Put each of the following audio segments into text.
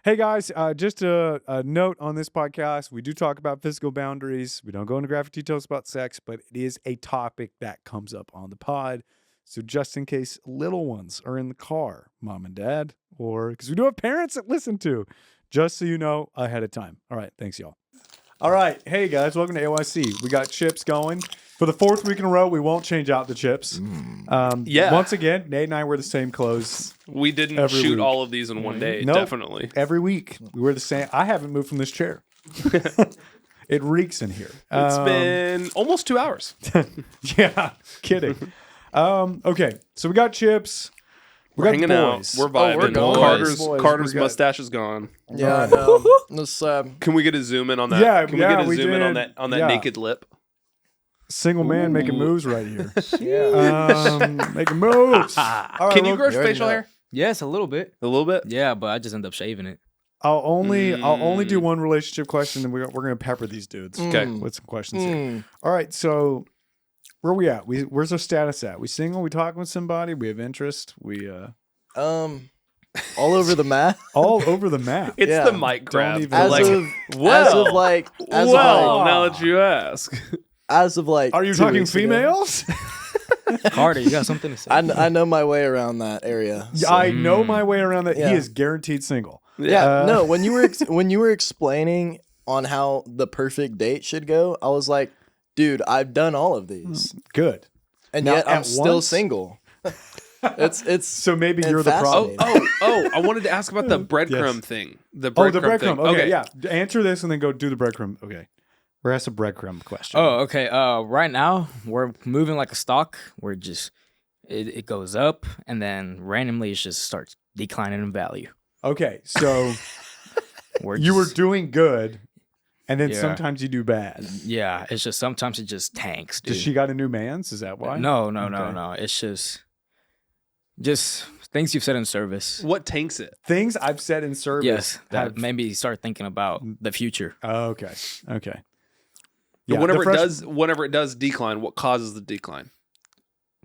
Hey guys, just a note on this podcast. We do talk about physical boundaries. We don't go into graphic details about sex, but it is a topic that comes up on the pod. So just in case little ones are in the car, mom and dad, or because we do have parents that listen to, just so you know ahead of time. All right. Thanks, y'all. All right. Hey guys, welcome to AYC. We got chips going. For the fourth week in a row, we won't change out the chips. Once again, Nate and I wear the same clothes. We didn't shoot all of these in one day, definitely. Every week. We wear the same. I haven't moved from this chair. It reeks in here. It's been almost 2 hours. Yeah, kidding. Okay, so we got chips. We're hanging out. We're vibing. Carter's mustache is gone. Yeah, I know. Can we get a zoom in on that? Yeah, Can we get a zoom in on that naked lip? Single man making moves right here. Making moves. Right, can you grow facial hair? Yes, a little bit. A little bit? Yeah, but I just end up shaving it. I'll only do one relationship question, and we're gonna pepper these dudes. Okay, with some questions here. All right, so where are we at? Where's our status at? We single? We talking with somebody? We have interest? We all over the map. All over the map. It's the mic grab. Now that you ask. As of like, are you talking females? Carter, you got something to say? I know my way around that area. So. I know my way around that. Yeah. He is guaranteed single. Yeah. No, when you were explaining on how the perfect date should go, I was like, dude, I've done all of these. Good. And now, yet I'm still single. It's so maybe you're the problem. Oh! I wanted to ask about the breadcrumb thing. The breadcrumb thing. Okay, yeah. Answer this and then go do the breadcrumb. Okay. We're asking a breadcrumb question. Oh, okay. Right now we're moving like a stock. We're just it goes up and then randomly it just starts declining in value. Okay, so you were doing good, and then sometimes you do bad. Yeah, it's just sometimes it just tanks. Dude. Does she got a new man's? Is that why? No. It's just things you've said in service. What tanks it? Things I've said in service. Yes, that maybe start thinking about the future. Oh, okay. Yeah, whenever it does decline, what causes the decline?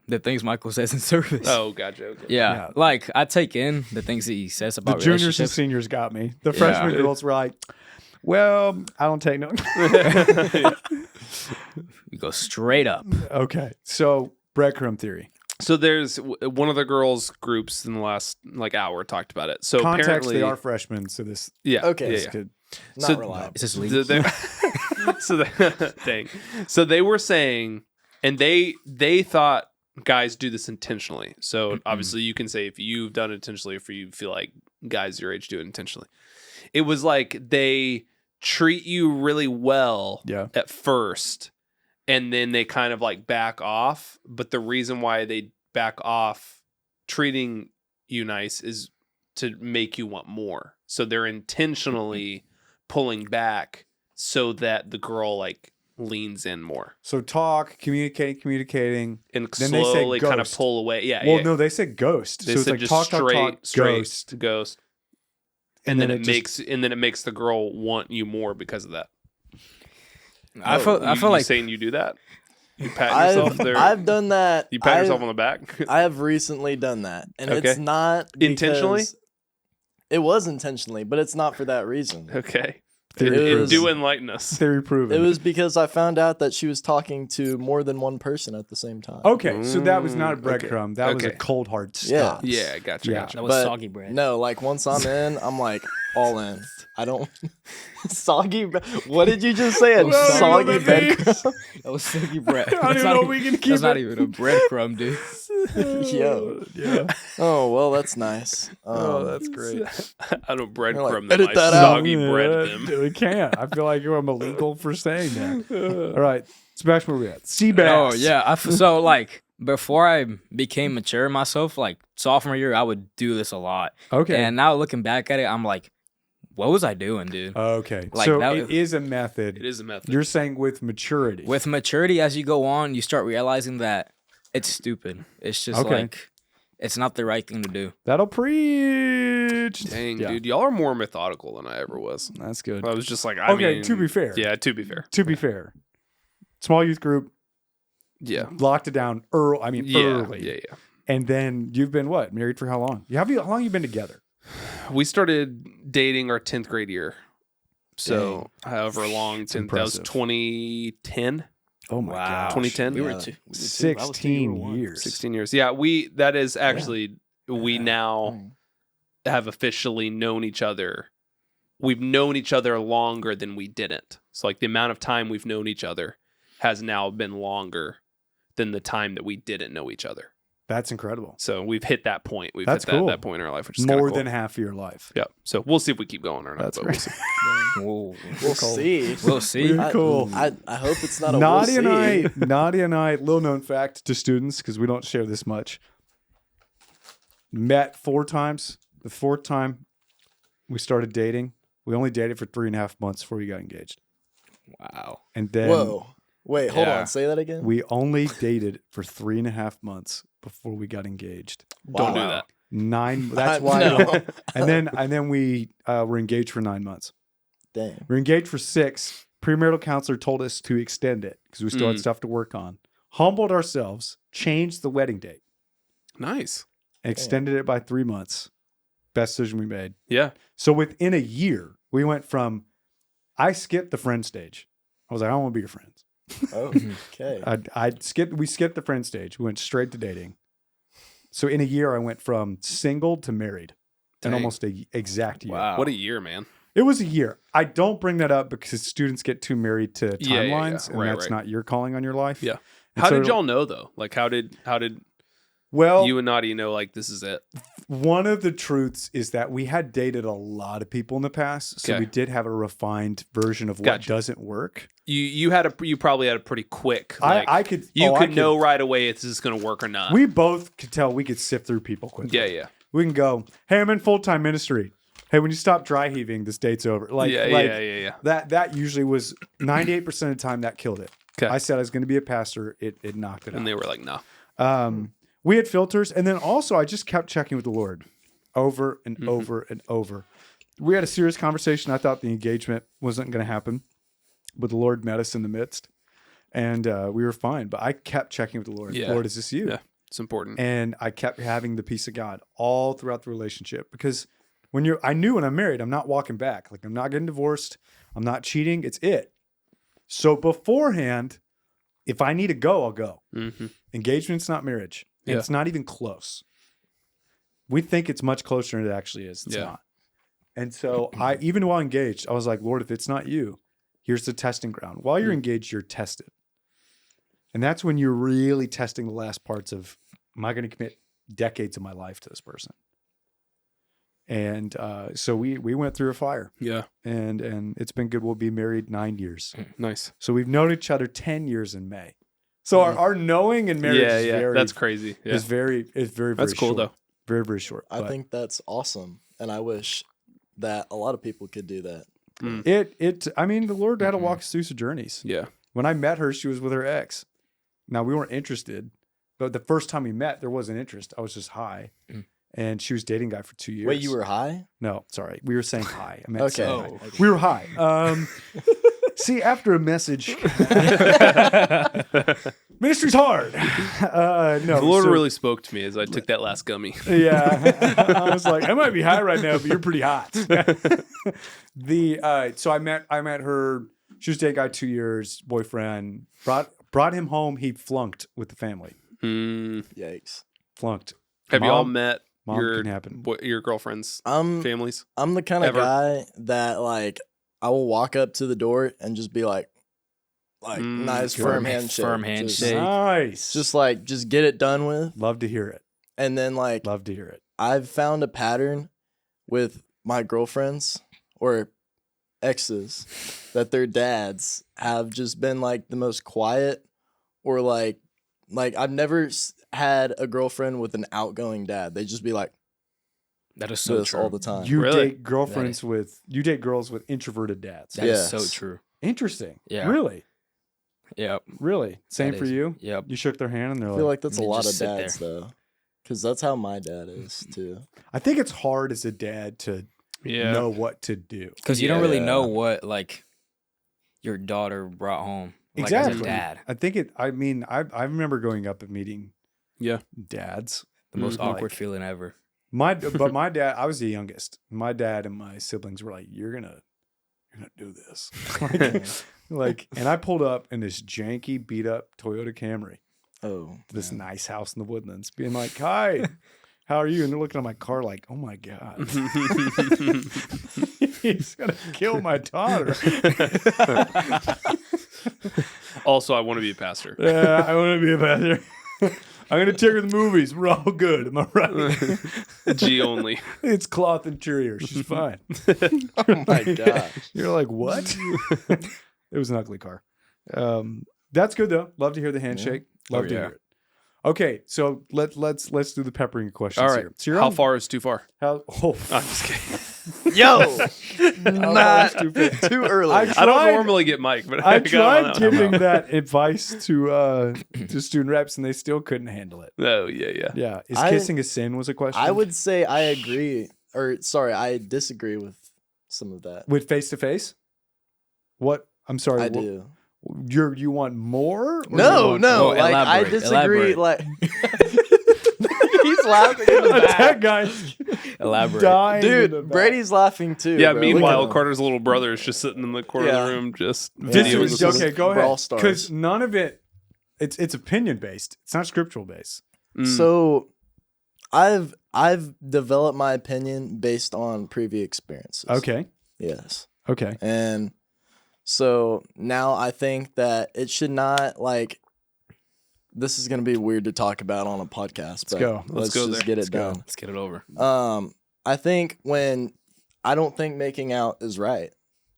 The things Michael says in service. Oh, gotcha. Okay. Yeah, like I take in the things he says about the juniors and seniors got me. The freshman girls were like, "Well, I don't take no." We go straight up. Okay, so breadcrumb theory. So there's one of the girls' groups in the last hour talked about it. So context, apparently they are freshmen. So this, okay, good. Not reliable. Is this legal? So they were saying, and they thought guys do this intentionally. So obviously you can say if you've done it intentionally, or if you feel like guys your age do it intentionally. It was like they treat you really well at first, and then they kind of like back off. But the reason why they back off treating you nice is to make you want more. So they're intentionally pulling back so that the girl like leans in more. So communicating, and then slowly kind of pull away. Yeah. Well, no, they said ghost. They so said it's like just talk, ghost. And then it makes the girl want you more because of that. I feel like saying you do that. You pat yourself there. I've done that. You pat yourself on the back. I have recently done that, and it's not intentionally. It was intentionally, but it's not for that reason. Okay. Do enlighten us. Theory proven. It was because I found out that she was talking to more than one person at the same time. Okay, so that was not a breadcrumb. That was a cold hard stop. Yeah, gotcha. That was soggy bread. No, like once I'm in, I'm like all in. I don't soggy. What did you just say? Soggy breadcrumb. That was soggy bread. I don't know. We can keep. That's not even a breadcrumb, dude. Yo. Yeah. Oh well, that's nice. That's great. I don't breadcrumb like, them. I soggy bread them. We can't. I feel like I'm illegal for saying that. All right, Sebastian, where we at? Seabass. Oh yeah. So like before I became mature myself, like sophomore year, I would do this a lot. Okay. And now looking back at it, I'm like, what was I doing, dude? Okay. Like, so it is a method. It is a method. You're saying with maturity. With maturity, as you go on, you start realizing that it's stupid. It's just like, it's not the right thing to do. That'll preach. Dang, dude. Y'all are more methodical than I ever was. That's good. I was just like, to be fair. Yeah, to be fair. To be fair. Small youth group. Yeah. Locked it down early. Yeah. And then you've been what? Married for how long? How long have you been together? We started dating our 10th grade year. So, however long, It's 10th, that was impressive. 2010, Oh my Wow. gosh. 2010. We were Yeah. two. 16 years. 16 years. Yeah, that is actually, we now have officially known each other. We've known each other longer than we didn't. So, like, the amount of time we've known each other has now been longer than the time that we didn't know each other. That's incredible. So we've hit that point. We've That's hit that, cool. that point in our life, which is kinda More cool. than half of your life. Yeah. So we'll see if we keep going or not. That's but great. we'll see. We'll see. We'll see. Very cool. I hope it's not a Nadia we'll and see. Nadia and I, little known fact to students, because we don't share this much, met 4 times. The 4th time we started dating, we only dated for 3.5 months before we got engaged. Wow. And then Whoa. Wait, hold Yeah. on. Say that again. we only dated for 3.5 months before we got engaged. Don't do Wow. that. 9. That's why. No. And then we were engaged for 9 months. Dang. We were engaged for 6. Premarital counselor told us to extend it because we still had stuff to work on. Humbled ourselves, changed the wedding date, Nice. and extended it by 3 months. Best decision we made. Yeah. So within a year, we went from I skipped the friend stage. I was like, I don't want to be your friends. Oh, okay. We skipped the friend stage. We went straight to dating. So in a year, I went from single to married in Dang. almost a exact year. Wow. What a year, man. It was a year. I don't bring that up because students get too married to Yeah, yeah, yeah. timelines, and Right, that's right. not your calling on your life. Yeah. And How so- did y'all know though? Like how did Well, you and Nadia know like this is it? one of the truths is that we had dated a lot of people in the past, so Okay. we did have a refined version of what Gotcha. doesn't work. You probably had a pretty quick I could you I could know right away if this is gonna work or not. We both could tell we could sift through people quickly. yeah. We can go, hey, I'm in full-time ministry. Hey, when you stop dry heaving, this date's over. Yeah. That usually was 98% of the time that killed it. 'Kay. I said I was going to be a pastor. It knocked it And out. they were like, no. We had filters. And then also I just kept checking with the Lord over and Mm-hmm. over and over. We had a serious conversation. I thought the engagement wasn't going to happen, but the Lord met us in the midst and we were fine. But I kept checking with the Lord. Yeah. Lord, is this you? Yeah. It's important. And I kept having the peace of God all throughout the relationship because I knew when I'm married, I'm not walking back. Like I'm not getting divorced. I'm not cheating. It's it. So beforehand, if I need to go, I'll go. Mm-hmm. Engagement's not marriage. And Yeah. it's not even close. We think it's much closer than it actually is. It's Yeah. not. And so even while engaged, I was like, Lord, if it's not you, here's the testing ground. While you're engaged, you're tested. And that's when you're really testing the last parts of, am I going to commit decades of my life to this person? And so we went through a fire Yeah. and it's been good. We'll be married 9 years. Nice. So we've known each other 10 years in May. So our knowing in marriage Yeah, is yeah. very, That's crazy. Yeah. is very, very That's cool short. though. Very, very short. I But think that's awesome, and I wish that a lot of people could do that. I mean, the Lord had to walk us through some journeys. Yeah. When I met her, she was with her ex. Now we weren't interested, but the first time we met, there wasn't interest. I was just high. And she was dating a guy for 2 years. Wait, you were high? No, sorry. We were saying hi. I meant Okay. saying hi. Oh, okay. We were high. See, after a message, ministry's hard. No, The Lord so- really spoke to me as I took that last gummy. Yeah, I was like, I might be high right now, but you're pretty hot. So I met her. She was dating a guy 2 years, boyfriend. Brought him home. He flunked with the family. Yikes. Flunked. Have you all Mom- met Mom your can happen. your girlfriend's I'm families? the kind of Ever. guy that like I will walk up to the door and just be like nice good. firm handshake. Firm Just- handshake. Nice. Just get it done with. love to hear it. And then like Love to hear it. I've found a pattern with my girlfriends or exes that their dads have just been like the most quiet or like I've never had a girlfriend with an outgoing dad. They just be like That is so this true. all the time. You Really? date girlfriends you date girls with introverted dads. That is Yes. so true. Interesting. Yeah. Really? Yep. Really? Same That for is- you? Yep. You shook their hand and they're I feel like, like that's a You lot of just sit dads though. Because that's how my dad is too. I think it's hard as a dad to Yeah. know what to do. Because you don't really Yeah. know what like your daughter brought home. Like, Exactly. As a dad. I remember going up and meeting Yeah. dads. The most Like, awkward feeling ever. But my dad, I was the youngest. My dad and my siblings were like, "You're gonna do this," and I pulled up in this janky, beat up Toyota Camry. Oh, To this nice house in the Woodlands, being like, "Hi, how are you?" And they're looking at my car like, "Oh my god, he's gonna kill my daughter." Also, I want to be a pastor. Yeah, I want to be a pastor. I'm gonna take her to the movies. We're all good. Am I right? G only. It's cloth interior. She's fine. oh my gosh. You're like, what? It was an ugly car. That's good though. Love to hear the handshake. Love to hear it. Okay, so let's do the peppering questions. All right. Here. So How far is too far? I'm just kidding. Yo, not stupid. too early. I I don't normally get Mike, but I got tried one. giving that advice to student reps, and they still couldn't handle it. Oh yeah. Yeah, is I- kissing a sin was a question. I would say I agree, or sorry, I disagree with some of that. with face to face. What? I'm sorry. I what- do. You want more? Or No, you no, Well, like I elaborate, disagree. elaborate. Like he's laughing in the want- back. that guy's Elaborate. dying. in the Dude, back. Brady's laughing too. Yeah. bro. Look Meanwhile, at him. Carter's little brother is just sitting in the corner of Yeah. the room, just This Yeah. videoing is this. okay. Go Brawl ahead, Stars. because none of it. It's opinion based. It's not scriptural based. So, I've developed my opinion based on previous experiences. Okay. Yes. Okay. And so now I think that it should not like. This is gonna be weird to talk about on a podcast. But go. Let's go just there. get it Let's go. done. Let's get it over. I think I don't think making out is right.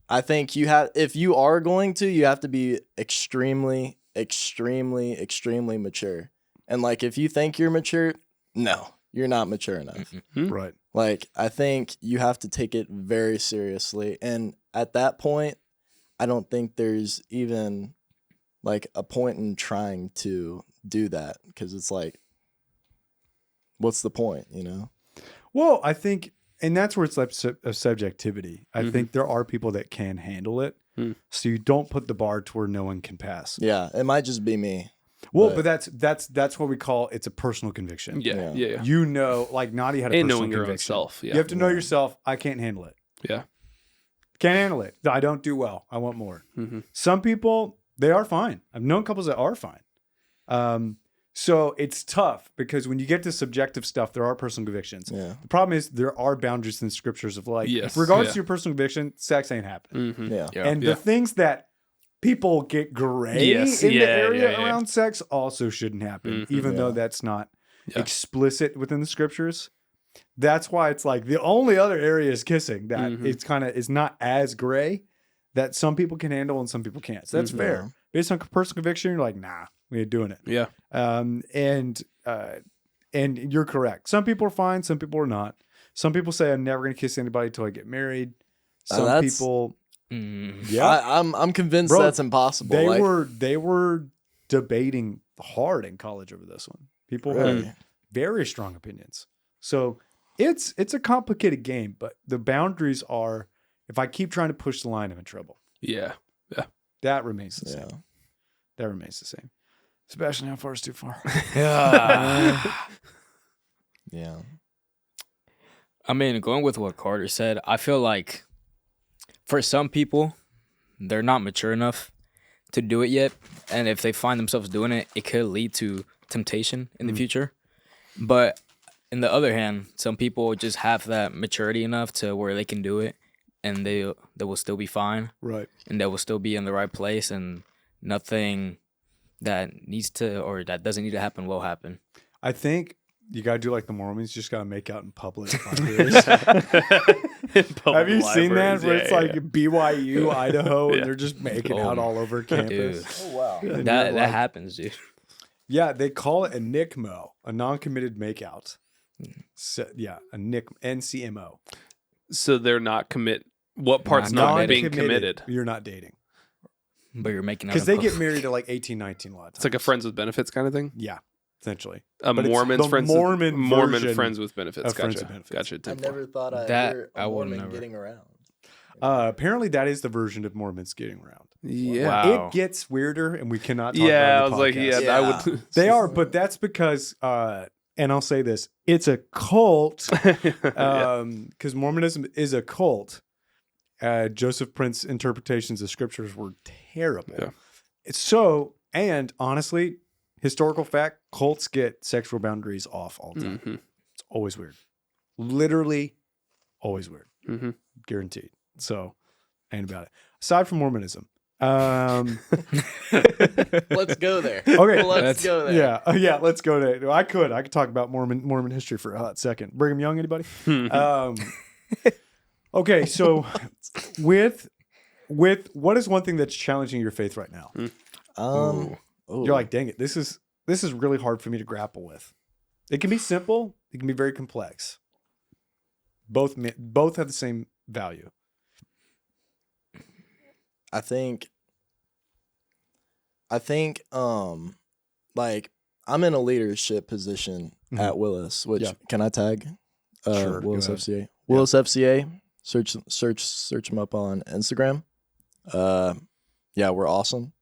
I think if you are going to, you have to be extremely, extremely, extremely mature. And like, if you think you're mature, no, you're not mature enough. Right. Like, I think you have to take it very seriously. And at that point, I don't think there's even like a point in trying to do that, because it's like, what's the point, you know? Well, I think, and that's where it's like of subjectivity. I think there are people that can handle it. So you don't put the bar to where no one can pass. Yeah, it might just be me. Well, but that's what we call it's a personal conviction. Yeah. You know, like Nadi had a And personal knowing your own conviction. self. Yeah. You have to know yourself. I can't handle it. Yeah. Can't handle it. I don't do well. I want more. Some people, they are fine. I've known couples that are fine. So it's tough because when you get to subjective stuff, there are personal convictions. Yeah. The problem is there are boundaries in the scriptures of like, Yes, regardless yeah. of your personal conviction, sex ain't happening. Yeah. And the things that people get gray Yes, in the yeah, area yeah. around sex also shouldn't happen, even though that's not explicit within the scriptures. That's why it's like the only other area is kissing that it's kind of is not as gray that some people can handle and some people can't. So that's fair. Based on personal conviction, you're like, nah, we ain't doing it. Yeah. And you're correct. Some people are fine, some people are not. Some people say I'm never gonna kiss anybody until I get married. Some that's- people, I'm convinced Bro, that's impossible. they were debating hard in college over this one. People Really? had very strong opinions. So it's a complicated game, but the boundaries are, if I keep trying to push the line, I'm in trouble. Yeah. That remains the Yeah. same. That remains the same. Sebastian, how far is too far? Yeah. I mean, going with what Carter said, I feel like for some people, they're not mature enough to do it yet. And if they find themselves doing it, it could lead to temptation in the future. But in the other hand, some people just have that maturity enough to where they can do it and they will still be fine. Right. And they will still be in the right place, and nothing that needs to or that doesn't need to happen will happen. I think you got to do like the Mormons, just got to make out in public. Have you seen that where it's like BYU, Idaho, and they're just making out all over campus? Dude, Oh, wow. And that you're like- happens, dude. Yeah, they call it a NCMO, a non-committed makeout. So, yeah, a NCMO. So they're not commit. What part's not being committed? You're not dating. But you're making out Because in they get public. married at like 18, 19 a lot of times. It's like a friends with benefits kind of thing. Yeah, essentially. A But it's Mormon's the friends. Mormon version friends with benefits. of friends Gotcha. with benefits. Gotcha. I 10-4. never thought I'd That hear I a would Mormon never. getting around. Apparently, that is the version of Mormons getting around. Yeah. Wow. It gets weirder, and we cannot talk Yeah. I about was it on like, the podcast. yeah, I would. They are, but that's because and I'll say this, it's a cult, Yeah. because Mormonism is a cult. Joseph Prince's interpretations of scriptures were terrible. Yeah. So, and honestly, historical fact, cults get sexual boundaries off all the time. Mhm. It's always weird. Literally always weird. Mhm. Guaranteed. So, ain't about it. Aside from Mormonism. Let's go there. Okay. Let's go there. Yeah, let's go there. I could talk about Mormon history for a hot second. Brigham Young, anybody? Okay, so with what is one thing that's challenging your faith right now? Ooh. You're like, dang it, this is really hard for me to grapple with. It can be simple, it can be very complex. Both have the same value. I think like I'm in a leadership position at Willis, which Yeah. can I tag? Sure, go Willis ahead. FCA. Willis FCA. Search them up on Instagram. Yeah, we're awesome.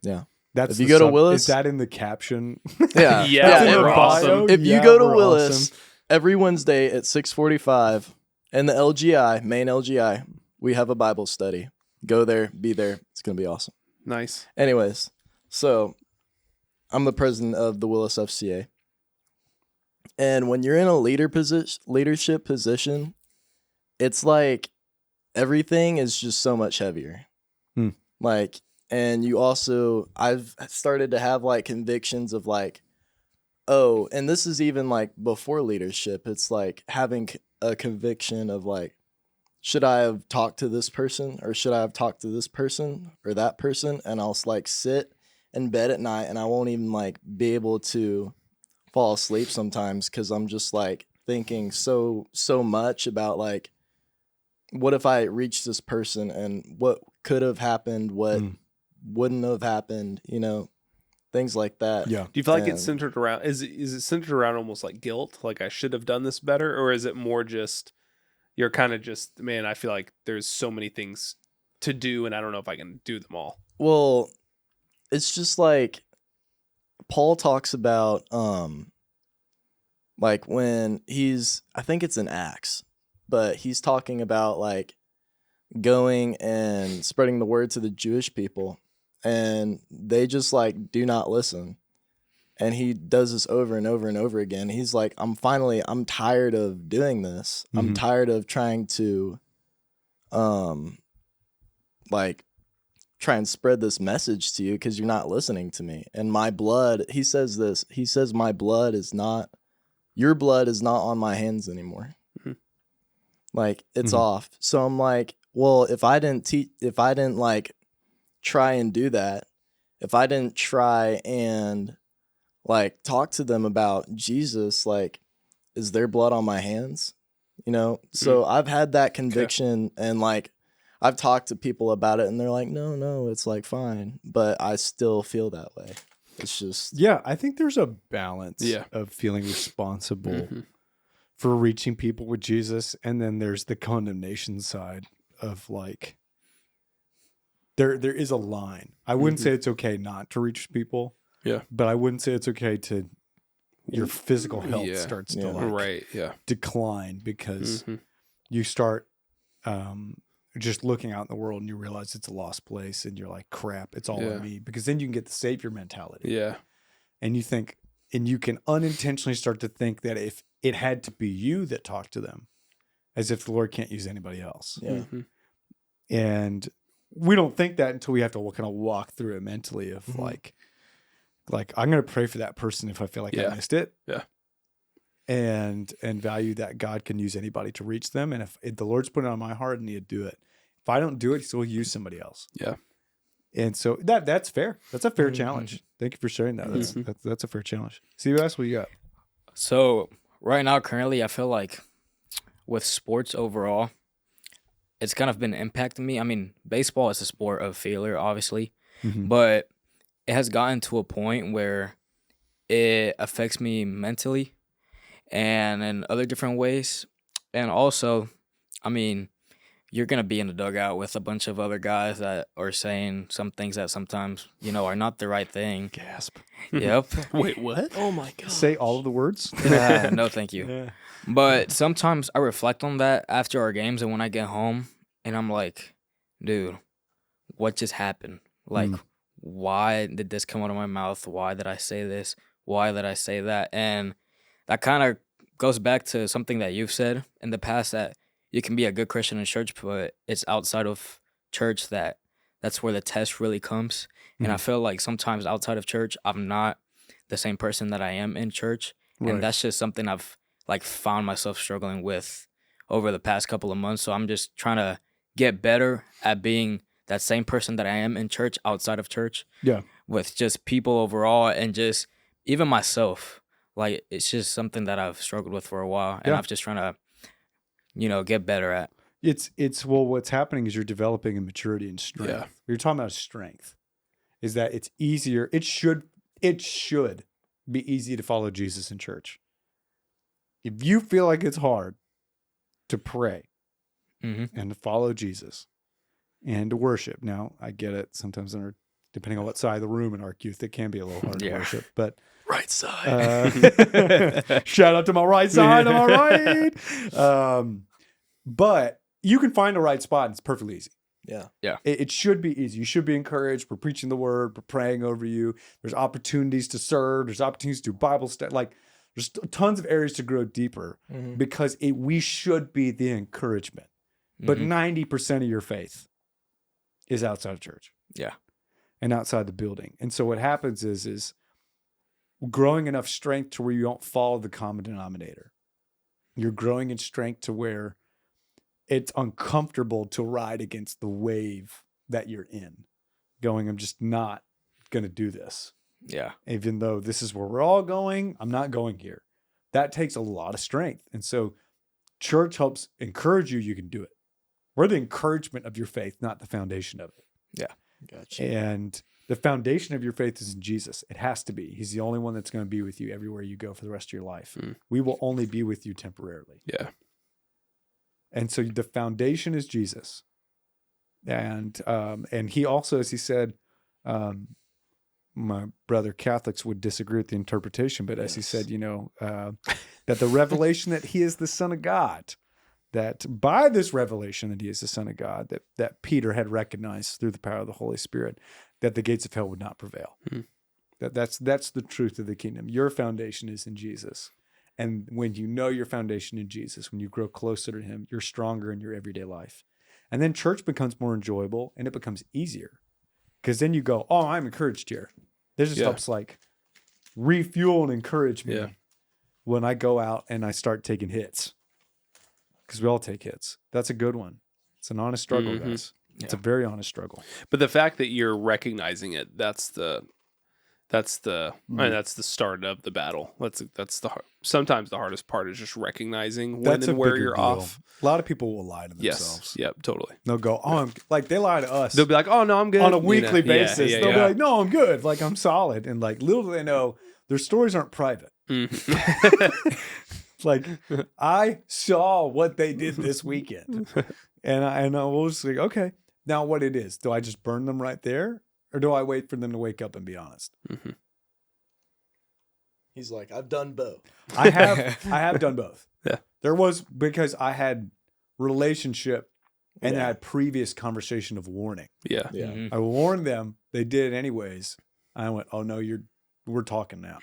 Yeah. That's If you the go to Willis- is that in the caption? Yeah. Yeah, in the we're if- awesome. If you Yeah, go to we're Willis awesome. every Wednesday at 6:45 in the LGI, main LGI, we have a Bible study. Go there, be there. It's going to be awesome. Nice. Anyways, so I'm the president of the Willis FCA. And when you're in a leadership position, it's like everything is just so much heavier. Hmm. Like, and you also, I've started to have like convictions of like, oh, and this is even like before leadership. It's like having a conviction of like, should I have talked to this person or should I have talked to this person or that person? And I'll like sit in bed at night and I won't even like be able to fall asleep sometimes because I'm just like thinking so much about like, what if I reached this person and what could have happened, what wouldn't have happened, you know, things like that. Yeah. Do you feel like it's And- centered around? Is it centered around almost like guilt? Like I should have done this better, or is it more just you're kind of just, man, I feel like there's so many things to do, and I don't know if I can do them all. Well, it's just like Paul talks about like when I think it's in Acts, but he's talking about like going and spreading the word to the Jewish people and they just like do not listen. And he does this over and over and over again. He's like, I'm tired of doing this. I'm Mhm. tired of trying to like try and spread this message to you because you're not listening to me. And my blood, he says this, he says, your blood is not on my hands anymore. Mhm. Like it's Mhm. off. So I'm like, well, if I didn't like try and do that, if I didn't try and like talk to them about Jesus, like, is their blood on my hands? You know? So I've had that conviction and like I've talked to people about it and they're like, no, it's like fine. But I still feel that way. It's just Yeah, I think there's a balance Yeah. of feeling responsible Mhm. for reaching people with Jesus, and then there's the condemnation side of like there is a line. I wouldn't say it's okay not to reach people. Yeah. But I wouldn't say it's okay to your physical health Yeah. starts Yeah. to like Right. Yeah. decline because Mhm. you start just looking out in the world and you realize it's a lost place and you're like, crap, it's all Yeah. on me. Because then you can get the savior mentality. Yeah. And you think, and you can unintentionally start to think that if it had to be you that talked to them, as if the Lord can't use anybody else. yeah. Mhm. And we don't think that until we have to kind of walk through it mentally of Mhm. like I'm going to pray for that person if I feel like Yeah. I missed it. Yeah. And value that God can use anybody to reach them. And if the Lord's put it on my heart and He'd do it. If I don't do it, He'll use somebody else. Yeah. And so that's fair. That's a fair Mhm. challenge. Thank you for sharing that. That's Mhm. that's a fair challenge. CBS, what you got? So right now, currently, I feel like with sports overall, it's kind of been impacting me. I mean, baseball is a sport of failure, obviously, but it has gotten to a point where it affects me mentally and in other different ways. And also, I mean, you're gonna be in the dugout with a bunch of other guys that are saying some things that sometimes are not the right thing. Gasp. Yep. Wait, what? Oh my god. Say all of the words. No, thank you. Yeah. But sometimes I reflect on that after our games, and when I get home, and I'm like, dude, what just happened? Like, why did this come out of my mouth? Why did I say this? Why did I say that? And that kind of goes back to something that you've said in the past, that you can be a good Christian in church, but it's outside of church that's where the test really comes. And I feel like sometimes outside of church, I'm not the same person that I am in church. Right. And that's just something I've like found myself struggling with over the past couple of months. So I'm just trying to get better at being that same person that I am in church outside of church. Yeah. With just people overall, and just even myself. Like, it's just something that I've struggled with for a while, and Yeah. I'm just trying to, get better at. It's well, what's happening is you're developing a maturity and strength. Yeah. You're talking about strength. Is that it's easier. It should be easy to follow Jesus in church. If you feel like it's hard to pray Mm-hmm. and to follow Jesus and to worship. Now, I get it. Sometimes depending on what side of the room in Ark Youth, it can be a little hard to worship. But Right side. shout out to my right side. Am I right? But you can find the right spot, and it's perfectly easy. Yeah. It should be easy. You should be encouraged. We're preaching the word. We're praying over you. There's opportunities to serve. There's opportunities to do Bible study. Like, there's tons of areas to grow deeper because we should be the encouragement. But 90% of your faith is outside of church. Yeah. And outside the building. And so what happens is growing enough strength to where you don't follow the common denominator. You're growing in strength to where it's uncomfortable to ride against the wave that you're in. Going, I'm just not going to do this. Yeah. Even though this is where we're all going, I'm not going here. That takes a lot of strength. And so church helps encourage you. You can do it. We're the encouragement of your faith, not the foundation of it. Yeah. Gotcha. And the foundation of your faith is in Jesus. It has to be. He's the only one that's going to be with you everywhere you go for the rest of your life. We will only be with you temporarily. Yeah. And so the foundation is Jesus. And he also, as he said, my brother Catholics would disagree with the interpretation, but as he said, that the revelation that he is the Son of God, that by this revelation that he is the Son of God, that Peter had recognized through the power of the Holy Spirit, that the gates of hell would not prevail. That's the truth of the kingdom. Your foundation is in Jesus. And when you know your foundation in Jesus, when you grow closer to him, you're stronger in your everyday life. And then church becomes more enjoyable and it becomes easier. Because then you go, oh, I'm encouraged here. This just helps like refuel and encourage me when I go out and I start taking hits. Because we all take hits. That's a good one. It's an honest struggle, guys. It's a very honest struggle. But the fact that you're recognizing it, that's the start of the battle. Sometimes the hardest part is just recognizing when and where you're off. A lot of people will lie to themselves. Yes. Yep. Totally. They'll go, oh, they lie to us. They'll be like, oh no, I'm good on a weekly basis. Yeah, They'll be like, no, I'm good. Like, I'm solid. And like, little do they know, their stories aren't private. Like, I saw what they did this weekend. And I was just like, okay, now what it is. Do I just burn them right there? Or do I wait for them to wake up and be honest? He's like, I've done both. I have done both. Yeah. There was, because I had relationship and I had previous conversation of warning. Yeah. I warned them. They did it anyways. I went, oh no, we're talking now.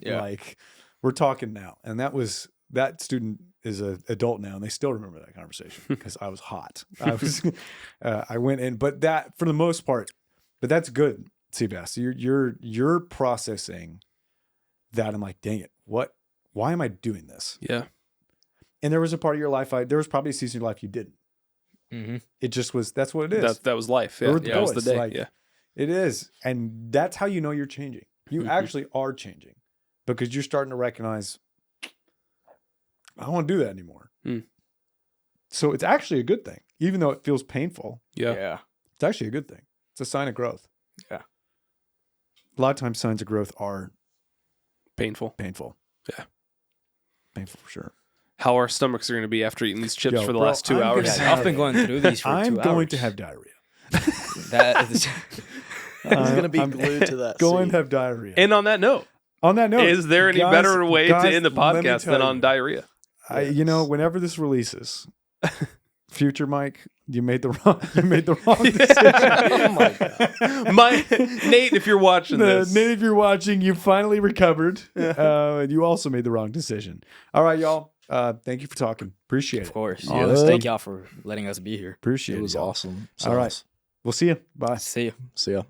Like, we're talking now. And that student is an adult now, and they still remember that conversation because I was hot. I went in, but that for the most part, but that's good, Sebastian. You're processing that. I'm like, dang it, why am I doing this? Yeah. And there was a part of your life, there was probably a season of your life you didn't. It just was, that's what it is. That was life. Yeah. That was the day. Like, it is. And that's how you know you're changing. You actually are changing because you're starting to recognize, I don't want to do that anymore. So it's actually a good thing, even though it feels painful. Yeah. It's actually a good thing. It's a sign of growth. Yeah. A lot of times signs of growth are Painful. painful. Yeah. Painful for sure. how our stomachs are going to be after eating these chips Yo, for the bro, last 2 I'm hours. gonna Yeah, I've been going through these for 2 hours. I'm going to have diarrhea. That is, He's gonna be I'm glued to that. Going seat. to have diarrhea. And on that note, On that note, is there any guys- better way guys, to end the let me podcast tell than on you, diarrhea? You know, whenever this releases, future Mike, you made the wrong. You made the wrong decision. Oh my God. Nate, if you're watching this, Nate, if you're watching, you finally recovered, and you also made the wrong decision. All right, y'all. Thank you for talking. Appreciate it. of course. Honestly. Thank y'all for letting us be here. Appreciate It was y'all. awesome. All right. We'll see you. Bye. See you. See ya.